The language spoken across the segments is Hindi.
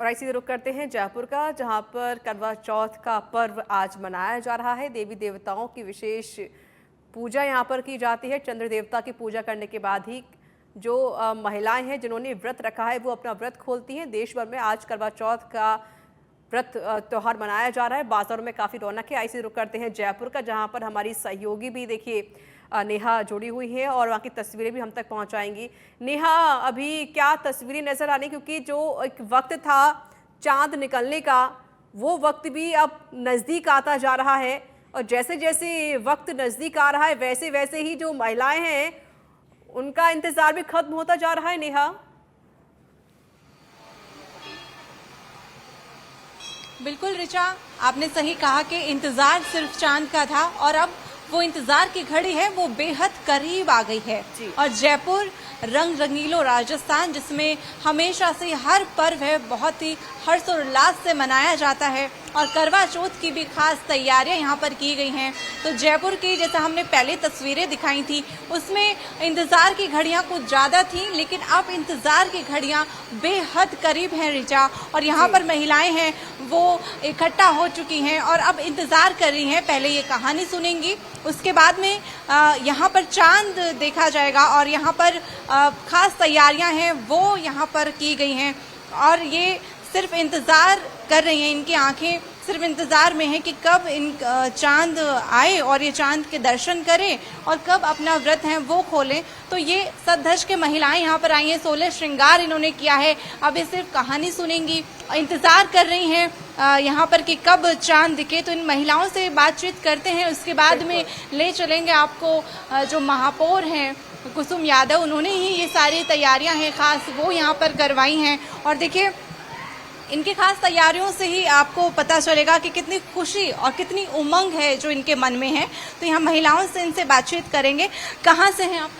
और इसी रुख करते हैं जयपुर का, जहां पर करवा चौथ का पर्व आज मनाया जा रहा है। देवी देवताओं की विशेष पूजा यहां पर की जाती है। चंद्र देवता की पूजा करने के बाद ही जो महिलाएं हैं जिन्होंने व्रत रखा है वो अपना व्रत खोलती हैं। देश भर में आज करवा चौथ का व्रत त्योहार मनाया जा रहा है। बाजारों में काफ़ी रौनक है। ऐसे रुख करते हैं जयपुर का, जहां पर हमारी सहयोगी भी देखिए नेहा जुड़ी हुई है और वहाँ की तस्वीरें भी हम तक पहुँचाएंगी। नेहा, अभी क्या तस्वीरें नज़र आ रही, क्योंकि जो एक वक्त था चांद निकलने का वो वक्त भी अब नज़दीक आता जा रहा है, और जैसे जैसे वक्त नज़दीक आ रहा है वैसे वैसे ही जो महिलाएं हैं उनका इंतज़ार भी खत्म होता जा रहा है। नेहा, बिल्कुल रिचा, आपने सही कहा कि इंतजार सिर्फ चांद का था और अब वो इंतजार की घड़ी है वो बेहद करीब आ गई है। और जयपुर रंग रंगीलो राजस्थान, जिसमें हमेशा से हर पर्व है बहुत ही हर्षोल्लास से मनाया जाता है और करवा चौथ की भी खास तैयारियां यहाँ पर की गई हैं। तो जयपुर की जैसा हमने पहले तस्वीरें दिखाई थी उसमें इंतजार की घड़ियां कुछ ज्यादा थी, लेकिन अब इंतजार की घड़ियां बेहद करीब हैं रिचा। और यहाँ पर महिलाएं हैं वो इकट्ठा हो चुकी हैं और अब इंतजार कर रही हैं। पहले ये कहानी सुनेंगी, उसके बाद में यहाँ पर चांद देखा जाएगा और यहाँ पर खास तैयारियां हैं वो यहाँ पर की गई हैं। और ये सिर्फ इंतजार कर रही हैं, इनकी आंखें सिर्फ इंतजार में है कि कब इन चांद आए और ये चांद के दर्शन करें और कब अपना व्रत है वो खोलें। तो ये सज-धज के महिलाएं यहाँ पर आई हैं, 16 श्रृंगार इन्होंने किया है। अब ये सिर्फ कहानी सुनेंगी, इंतजार कर रही हैं यहाँ पर कि कब चांद दिखे। तो इन महिलाओं से बातचीत करते हैं, उसके बाद में ले चलेंगे आपको जो महापौर हैं कुसुम यादव, उन्होंने ही ये सारी तैयारियां हैं खास वो यहाँ पर करवाई हैं। और देखिए इनकी खास तैयारियों से ही आपको पता चलेगा कि कितनी खुशी और कितनी उमंग है जो इनके मन में है। तो यहाँ महिलाओं से इनसे बातचीत करेंगे। कहाँ से हैं आप?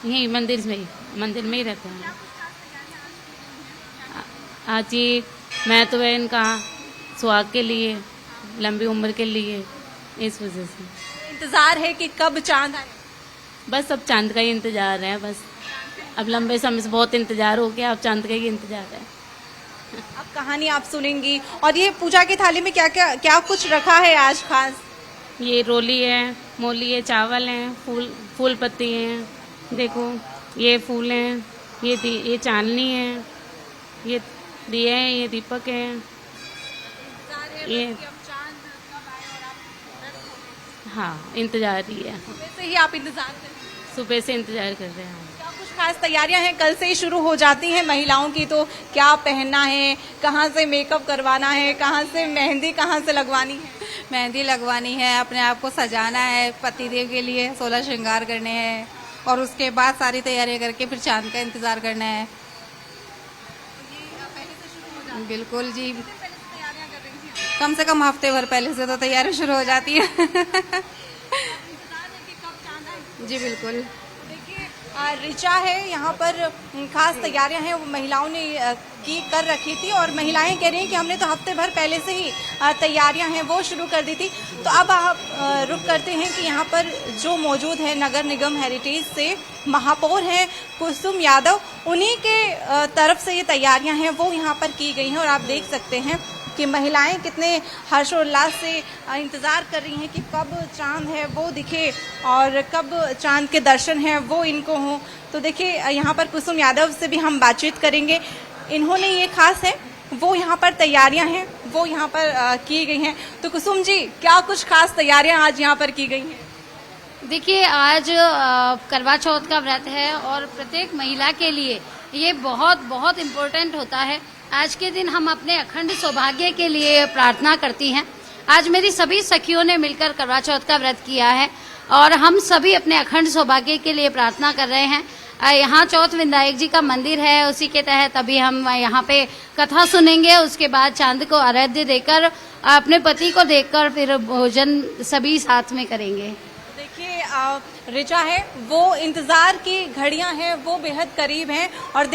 यही मंदिर में ही रहते हैं। आज ये मैं तो है इनका सुहाग के लिए, लंबी उम्र के लिए, इस वजह से इंतजार है कि कब चांद आए। बस अब चांद का ही इंतजार है। बस अब लंबे समय से बहुत इंतजार हो गया, अब चांद का ही इंतजार है। अब कहानी आप सुनेंगी। और ये पूजा की थाली में क्या कुछ रखा है आज खास? ये रोली है, मोली है, चावल है, फूल पत्ती है, देखो ये फूल हैं, ये चांदनी है, ये दिए हैं, ये दीपक है, ये हाँ इंतजार ही है। सुबह से ही आप इंतजार कर रहे हैं? सुबह से इंतजार कर रहे हैं। क्या कुछ खास तैयारियां हैं? कल से ही शुरू हो जाती हैं महिलाओं की, तो क्या पहनना है, कहाँ से मेकअप करवाना है, कहाँ से मेहंदी कहाँ से लगवानी है? मेहंदी लगवानी है, अपने आप को सजाना है, पतिदेव के लिए 16 श्रृंगार करने हैं और उसके बाद सारी तैयारियां करके फिर चांद का इंतजार करना है। बिल्कुल जी, कम से कम हफ्ते भर पहले से तो तैयारी शुरू हो जाती है। जी बिल्कुल। देखिए रिचा है यहाँ पर खास तैयारियां हैं वो महिलाओं ने कर रखी थी और महिलाएं कह रही हैं कि हमने तो हफ्ते भर पहले से ही तैयारियां हैं वो शुरू कर दी थी। तो अब आप रुक करते हैं कि यहाँ पर जो मौजूद है नगर निगम हेरिटेज से महापौर हैं कुसुम यादव, उन्हीं के तरफ से ये तैयारियां हैं वो यहाँ पर की गई हैं। और आप देख सकते हैं कि महिलाएं कितने हर्षोल्लास से इंतज़ार कर रही हैं कि कब चांद है वो दिखे और कब चांद के दर्शन हैं वो इनको हों। तो देखिए यहाँ पर कुसुम यादव से भी हम बातचीत करेंगे। इन्होंने ये खास है वो यहाँ पर तैयारियां हैं वो यहाँ पर की गई हैं। तो कुसुम जी, क्या कुछ खास तैयारियां आज यहाँ पर की गई हैं? देखिए आज करवा चौथ का व्रत है और प्रत्येक महिला के लिए ये बहुत बहुत इम्पोर्टेंट होता है। आज के दिन हम अपने अखंड सौभाग्य के लिए प्रार्थना करती हैं। आज मेरी सभी सखियों ने मिलकर करवा चौथ का व्रत किया है और हम सभी अपने अखंड सौभाग्य के लिए प्रार्थना कर रहे हैं। यहाँ चौथ विनायक जी का मंदिर है, उसी के तहत अभी हम यहाँ पे कथा सुनेंगे। उसके बाद चांद को आराध्य देकर अपने पति को देखकर फिर भोजन सभी साथ में करेंगे। देखिए रिचा है वो इंतजार की घड़ियां हैं वो बेहद करीब हैं और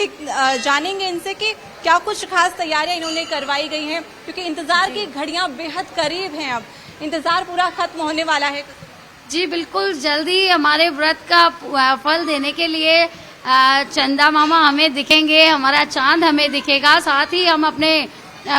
जानेंगे इनसे कि क्या कुछ खास तैयारियां इन्होंने करवाई गई हैं, क्योंकि इंतजार की घड़ियां बेहद करीब हैं। अब इंतजार पूरा खत्म होने वाला है। जी बिल्कुल, जल्दी हमारे व्रत का फल देने के लिए चंदा मामा हमें दिखेंगे, हमारा चांद हमें दिखेगा, साथ ही हम अपने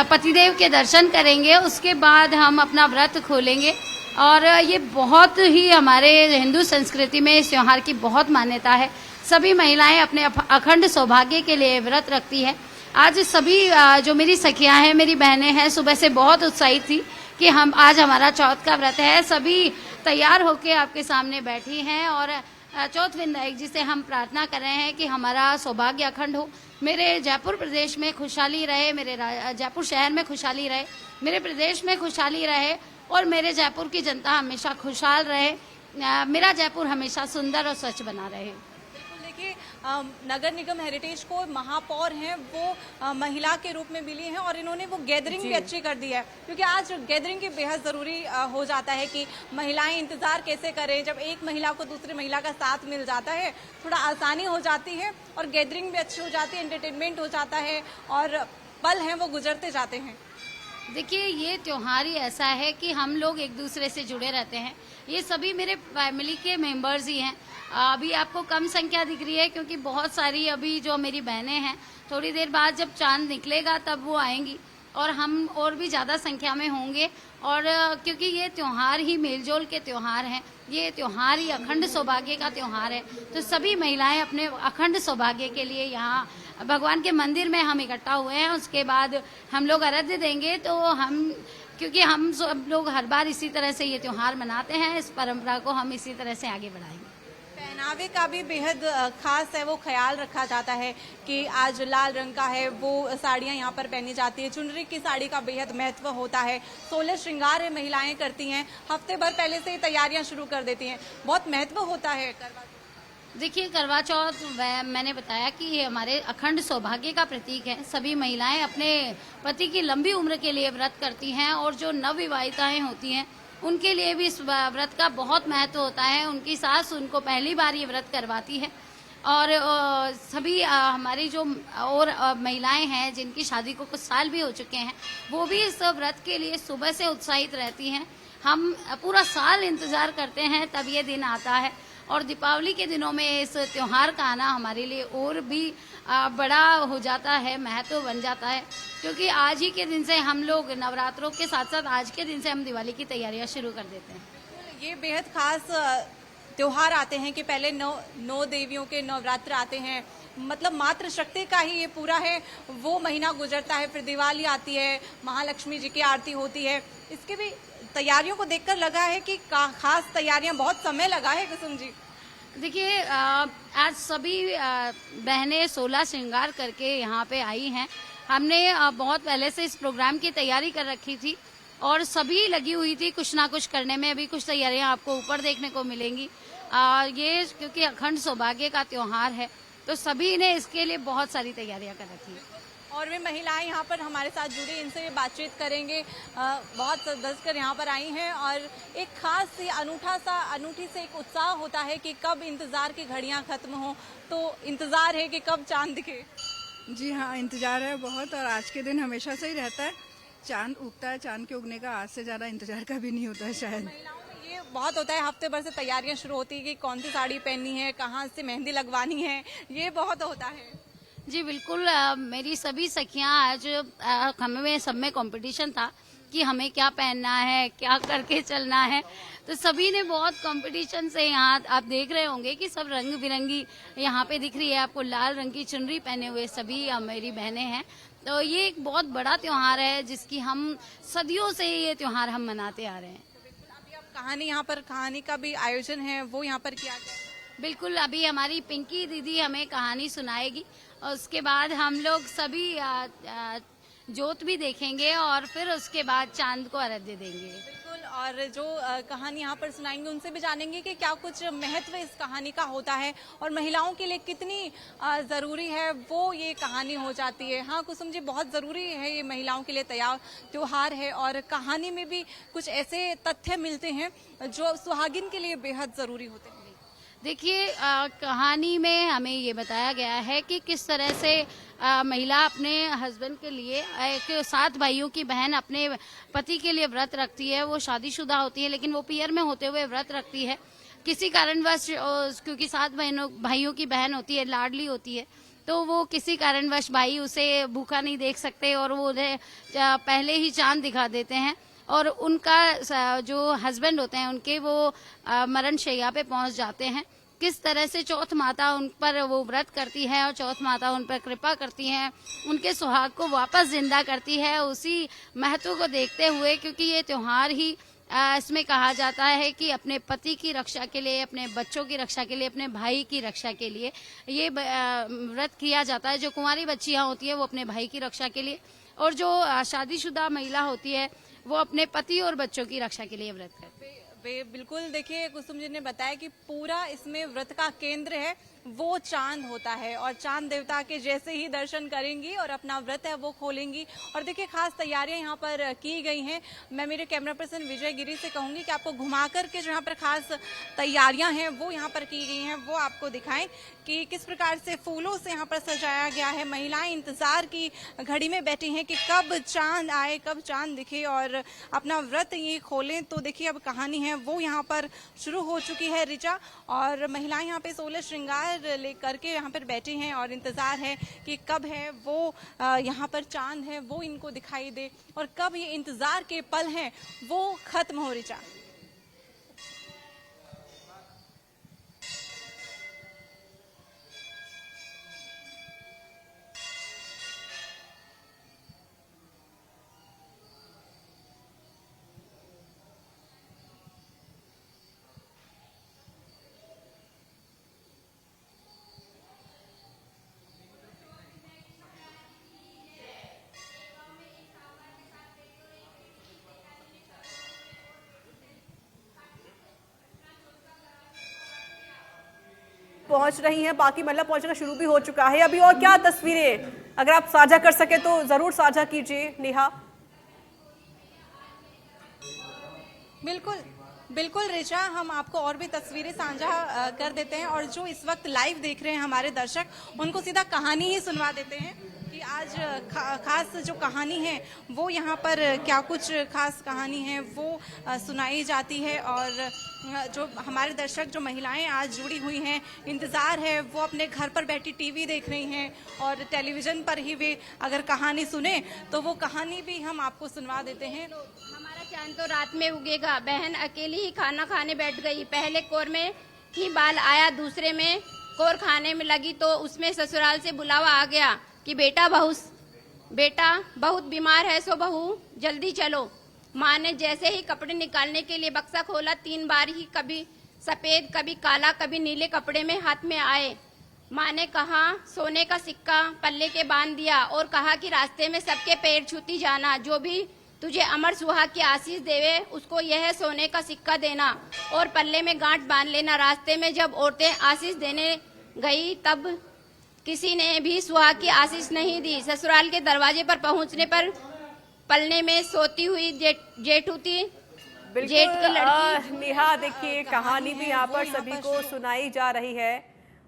पतिदेव के दर्शन करेंगे। उसके बाद हम अपना व्रत खोलेंगे और ये बहुत ही हमारे हिंदू संस्कृति में इस त्योहार की बहुत मान्यता है। सभी महिलाएं अपने अखंड सौभाग्य के लिए व्रत रखती है। आज सभी जो मेरी सखियां हैं, मेरी बहनें हैं, सुबह से बहुत उत्साहित थी कि हम आज हमारा चौथ का व्रत है। सभी तैयार होकर आपके सामने बैठी हैं और चौथ विनायक जी से हम प्रार्थना कर रहे हैं कि हमारा सौभाग्य अखंड हो, मेरे जयपुर प्रदेश में खुशहाली रहे, मेरे जयपुर शहर में खुशहाली रहे, मेरे प्रदेश में खुशहाली रहे और मेरे जयपुर की जनता हमेशा खुशहाल रहे, मेरा जयपुर हमेशा सुंदर और स्वच्छ बना रहे। देखिए, नगर निगम हेरिटेज को महापौर हैं वो महिला के रूप में मिली हैं और इन्होंने वो गैदरिंग भी अच्छी कर दी है, क्योंकि आज गैदरिंग की बेहद ज़रूरी हो जाता है कि महिलाएं इंतज़ार कैसे करें। जब एक महिला को दूसरी महिला का साथ मिल जाता है थोड़ा आसानी हो जाती है और गैदरिंग भी अच्छी हो जाती है, एंटरटेनमेंट हो जाता है और पल हैं वो गुजरते जाते हैं। देखिए, ये त्योहार ही ऐसा है कि हम लोग एक दूसरे से जुड़े रहते हैं। ये सभी मेरे फैमिली के मेंबर्स ही हैं। अभी आपको कम संख्या दिख रही है क्योंकि बहुत सारी अभी जो मेरी बहनें हैं, थोड़ी देर बाद जब चांद निकलेगा तब वो आएंगी और हम और भी ज़्यादा संख्या में होंगे। और क्योंकि ये त्योहार ही मेलजोल के त्योहार हैं, ये त्योहार ही अखंड सौभाग्य का त्योहार है, तो सभी महिलाएं अपने अखंड सौभाग्य के लिए यहाँ भगवान के मंदिर में हम इकट्ठा हुए हैं। उसके बाद हम लोग अर्घ्य देंगे। तो क्योंकि हम सब लोग हर बार इसी तरह से ये त्योहार मनाते हैं, इस परंपरा को हम इसी तरह से आगे बढ़ाएंगे। पहनावे का भी बेहद खास है, वो ख्याल रखा जाता है कि आज लाल रंग का है वो साड़ियाँ यहाँ पर पहनी जाती है। चुनरी की साड़ी का बेहद महत्व होता है। 16 श्रृंगार है महिलाएं करती हैं, हफ्ते भर पहले से ही तैयारियां शुरू कर देती हैं, बहुत महत्व होता है करवा। देखिए, करवा चौथ मैंने बताया कि ये हमारे अखंड सौभाग्य का प्रतीक है। सभी महिलाएं अपने पति की लंबी उम्र के लिए व्रत करती हैं और जो नवविवाहिताएं होती हैं उनके लिए भी इस व्रत का बहुत महत्व होता है। उनकी सास उनको पहली बार ये व्रत करवाती है और सभी हमारी जो और महिलाएं हैं जिनकी शादी को कुछ साल भी हो चुके हैं, वो भी इस व्रत के लिए सुबह से उत्साहित रहती हैं। हम पूरा साल इंतजार करते हैं तब ये दिन आता है और दीपावली के दिनों में इस त्योहार का आना हमारे लिए और भी बड़ा हो जाता है, महत्व बन जाता है, क्योंकि आज ही के दिन से हम लोग नवरात्रों के साथ साथ आज के दिन से हम दिवाली की तैयारियां शुरू कर देते हैं। ये बेहद खास त्योहार आते हैं कि पहले नौ देवियों के नवरात्र आते हैं, मतलब मातृ शक्ति का ही ये पूरा है, वो महीना गुजरता है। फिर दिवाली आती है, महालक्ष्मी जी की आरती होती है। इसके भी तैयारियों को देखकर लगा है कि खास तैयारियां, बहुत समय लगा है कुसुम जी। देखिए, आज सभी बहनें 16 श्रृंगार करके यहाँ पे आई हैं। हमने बहुत पहले से इस प्रोग्राम की तैयारी कर रखी थी और सभी लगी हुई थी कुछ ना कुछ करने में। अभी कुछ तैयारियां आपको ऊपर देखने को मिलेंगी। ये क्योंकि अखंड सौभाग्य का त्योहार है तो सभी ने इसके लिए बहुत सारी तैयारियां कर रखी है। और वे महिलाएं यहाँ पर हमारे साथ जुड़ी, इनसे भी बातचीत करेंगे। बहुत सदस्यकर यहाँ पर आई हैं और एक खास सी अनूठी से एक उत्साह होता है कि कब इंतजार की घड़ियाँ खत्म हो, तो इंतजार है कि कब चांद दिखे। जी हाँ, इंतजार है बहुत, और आज के दिन हमेशा से ही रहता है। चांद उगता है, चांद के उगने का आज से ज्यादा इंतजार का भी नहीं होता है शायद। महिलाओं में ये बहुत होता है, हफ्ते भर से तैयारियां शुरू होती है कि कौन सी साड़ी पहननी है, कहाँ से मेहंदी लगवानी है, ये बहुत होता है। जी बिल्कुल, मेरी सभी सखियां आज हमें सब में कंपटीशन था कि हमें क्या पहनना है, क्या करके चलना है, तो सभी ने बहुत कंपटीशन से यहाँ आप देख रहे होंगे कि सब रंग बिरंगी यहाँ पे दिख रही है आपको। लाल रंग की चुनरी पहने हुए सभी मेरी बहनें हैं। तो ये एक बहुत बड़ा त्योहार है जिसकी हम सदियों से ये त्योहार हम मनाते आ रहे हैं। अभी अब कहानी, यहाँ पर कहानी का भी आयोजन है, वो यहाँ पर किया गया। बिल्कुल, अभी हमारी पिंकी दीदी हमें कहानी सुनाएगी और उसके बाद हम लोग सभी जोत भी देखेंगे और फिर उसके बाद चांद को अर्घ्य देंगे। बिल्कुल, और जो कहानी यहाँ पर सुनाएंगे उनसे भी जानेंगे कि क्या कुछ महत्व इस कहानी का होता है और महिलाओं के लिए कितनी ज़रूरी है वो ये कहानी हो जाती है। हाँ कुसुम जी, बहुत ज़रूरी है ये महिलाओं के लिए त्योहार है और कहानी में भी कुछ ऐसे तथ्य मिलते हैं जो सुहागिन के लिए बेहद ज़रूरी होते हैं। देखिए, कहानी में हमें ये बताया गया है कि किस तरह से महिला अपने हस्बैंड के लिए, 7 भाइयों की बहन अपने पति के लिए व्रत रखती है। वो शादीशुदा होती है लेकिन वो पियर में होते हुए व्रत रखती है किसी कारणवश क्योंकि 7 भाइयों की बहन होती है, लाडली होती है, तो वो किसी कारणवश भाई उसे भूखा नहीं देख सकते और वो उन्हें पहले ही चांद दिखा देते हैं और उनका जो हस्बैंड होते हैं उनके वो मरण शैया पे पहुंच जाते हैं। किस तरह से चौथ माता उन पर वो व्रत करती है और चौथ माता उन पर कृपा करती है, उनके सुहाग को वापस जिंदा करती है, उसी महत्व को देखते हुए, क्योंकि ये त्योहार ही इसमें कहा जाता है कि अपने पति की रक्षा के लिए, अपने बच्चों की रक्षा के लिए, अपने भाई की रक्षा के लिए ये व्रत किया जाता है। जो कुंवारी बच्चियां होती है वो अपने भाई की रक्षा के लिए और जो शादीशुदा महिला होती है वो अपने पति और बच्चों की रक्षा के लिए व्रत करती है। बिल्कुल, देखिए कुसुम जी ने बताया कि पूरा इसमें व्रत का केंद्र है वो चांद होता है और चांद देवता के जैसे ही दर्शन करेंगी और अपना व्रत है वो खोलेंगी। और देखिए खास तैयारियां यहाँ पर की गई हैं। मैं मेरे कैमरा पर्सन विजय गिरी से कहूंगी कि आपको घुमा करके जो यहाँ पर खास तैयारियां हैं वो यहाँ पर की गई हैं वो आपको दिखाएं कि किस प्रकार से फूलों से यहाँ पर सजाया गया है। महिलाएं इंतजार की घड़ी में बैठी हैं कि कब चांद आए, कब चांद दिखे और अपना व्रत ये खोलें। तो देखिए अब कहानी है वो यहाँ पर शुरू हो चुकी है ऋचा, और महिलाएं यहाँ पे 16 श्रृंगार लेकर के यहाँ पर बैठी हैं और इंतजार है कि कब है वो यहाँ पर चांद है वो इनको दिखाई दे और कब ये इंतजार के पल हैं वो खत्म हो। ऋचा, पहुंच रही हैं, बाकी महिला पहुंचना शुरू भी हो चुका है अभी। और क्या तस्वीरें अगर आप साझा कर सके तो जरूर साझा कीजिए नेहा। बिल्कुल ऋचा, हम आपको और भी तस्वीरें साझा कर देते हैं और जो इस वक्त लाइव देख रहे हैं हमारे दर्शक उनको सीधा कहानी ही सुनवा देते हैं कि आज खास जो कहानी है वो यहाँ पर क्या कुछ खास कहानी है वो सुनाई जाती है। और जो हमारे दर्शक, जो महिलाएं आज जुड़ी हुई हैं, इंतज़ार है वो अपने घर पर बैठी टीवी देख रही हैं और टेलीविज़न पर ही वे अगर कहानी सुने तो वो कहानी भी हम आपको सुनवा देते हैं। हमारा चांद तो रात में उगेगा, बहन अकेली ही खाना खाने बैठ गई, पहले कोर में ही बाल आया, दूसरे में कोर खाने में लगी तो उसमें ससुराल से बुलावा आ गया कि बेटा बहुत बीमार है, सो बहू जल्दी चलो। माँ ने जैसे ही कपड़े निकालने के लिए बक्सा खोला, 3 बार ही कभी सफेद, कभी काला, कभी नीले कपड़े में हाथ में आए। माँ ने कहा सोने का सिक्का पल्ले के बांध दिया और कहा कि रास्ते में सबके पैर छूती जाना, जो भी तुझे अमर सुहाग की आशीष देवे उसको यह सोने का सिक्का देना और पल्ले में गांठ बांध लेना। रास्ते में जब औरतें आशीष देने गई तब किसी ने भी सुहाग की आशीष नहीं दी। ससुराल के दरवाजे पर पहुंचने पर पलने में सोती हुई जेठू थी, जेठ की लड़की। नेहा, देखिए कहानी भी यहाँ पर सभी को सुनाई जा रही है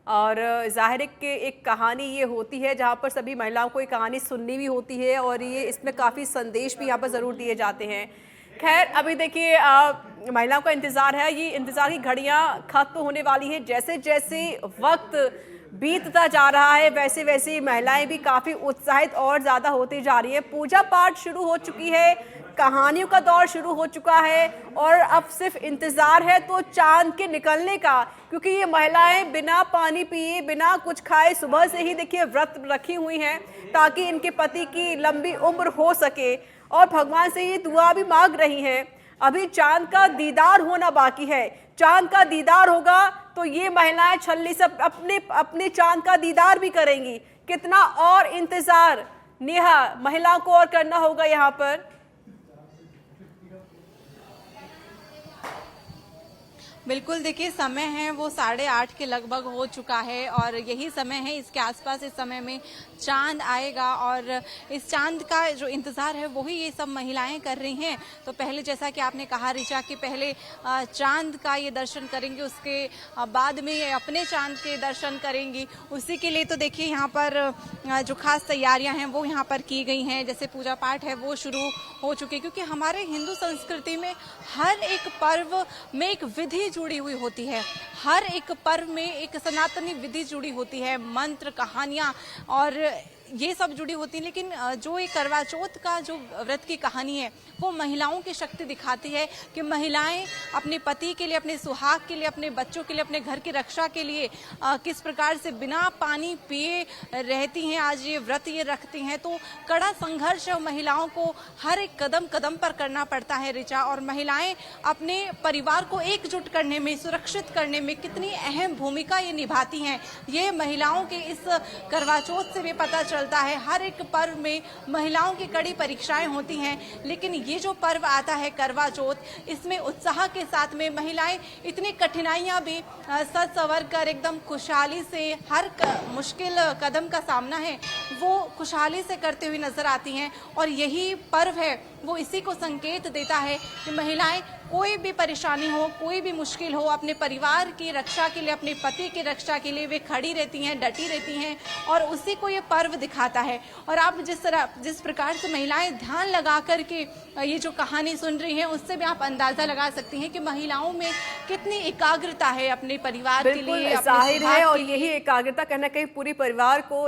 और जाहिर है कि एक कहानी ये होती है जहाँ पर सभी महिलाओं को ये कहानी सुननी भी होती है और ये इसमें काफ़ी संदेश भी यहाँ पर ज़रूर दिए जाते हैं। खैर अभी देखिए महिलाओं का इंतज़ार है, ये इंतज़ार की घड़ियाँ खत्म होने वाली है। जैसे जैसे वक्त बीतता जा रहा है वैसे वैसे महिलाएं भी काफ़ी उत्साहित और ज़्यादा होती जा रही है। पूजा पाठ शुरू हो चुकी है, कहानियों का दौर शुरू हो चुका है और अब सिर्फ इंतज़ार है तो चांद के निकलने का, क्योंकि ये महिलाएं बिना पानी पिए, बिना कुछ खाए सुबह से ही देखिए व्रत रखी हुई हैं ताकि इनके पति की लंबी उम्र हो सके और भगवान से ये दुआ भी मांग रही हैं। अभी चांद का दीदार होना बाकी है, चांद का दीदार होगा तो ये महिलाएं छल्ली से अपने चांद का दीदार भी करेंगी। कितना और इंतजार नेहा महिलाओं को और करना होगा यहाँ पर। बिल्कुल, देखिए समय है वो 8:30 के लगभग हो चुका है और यही समय है, इसके आसपास इस समय में चांद आएगा और इस चांद का जो इंतज़ार है वही ये सब महिलाएं कर रही हैं। तो पहले जैसा कि आपने कहा ऋचा कि पहले चांद का ये दर्शन करेंगे, उसके बाद में ये अपने चांद के दर्शन करेंगी। उसी के लिए तो देखिए यहाँ पर जो खास तैयारियां हैं वो यहाँ पर की गई हैं। जैसे पूजा पाठ है वो शुरू हो चुके, क्योंकि हमारे हिंदू संस्कृति में हर एक पर्व में एक विधि जुड़ी हुई होती है। हर एक पर्व में एक सनातनी विधि जुड़ी होती है, मंत्र, कहानियाँ और ये सब जुड़ी होती हैं। लेकिन जो ये करवा चौथ का जो व्रत की कहानी है वो महिलाओं की शक्ति दिखाती है कि महिलाएं अपने पति के लिए, अपने सुहाग के लिए, अपने बच्चों के लिए, अपने घर की रक्षा के लिए किस प्रकार से बिना पानी पिए रहती हैं। आज ये व्रत ये रखती हैं तो कड़ा संघर्ष महिलाओं को हर एक कदम कदम पर करना पड़ता है ऋचा। और महिलाएं अपने परिवार को एकजुट करने में, सुरक्षित करने में कितनी अहम भूमिका ये निभाती हैं, ये महिलाओं के इस करवा चौथ से भी पता चलता है। हर एक पर्व में महिलाओं की कड़ी परीक्षाएं होती हैं, लेकिन ये जो पर्व आता है करवा चौथ, इसमें उत्साह के साथ में महिलाएं इतनी कठिनाइयां भी सज संवर कर एकदम खुशहाली से हर मुश्किल कदम का सामना है वो खुशहाली से करते हुए नजर आती हैं। और यही पर्व है वो इसी को संकेत देता है कि महिलाएं कोई भी परेशानी हो, कोई भी मुश्किल हो, अपने परिवार की रक्षा के लिए, अपने पति की रक्षा के लिए वे खड़ी रहती हैं, डटी रहती हैं और उसी को ये पर्व दिखाता है। और आप जिस प्रकार से महिलाएं ध्यान लगा करके ये जो कहानी सुन रही हैं उससे भी आप अंदाजा लगा सकती हैं कि महिलाओं में कितनी एकाग्रता है अपने परिवार के लिए, जाहिर है। और यही एकाग्रता कहीं ना कहीं पूरी परिवार को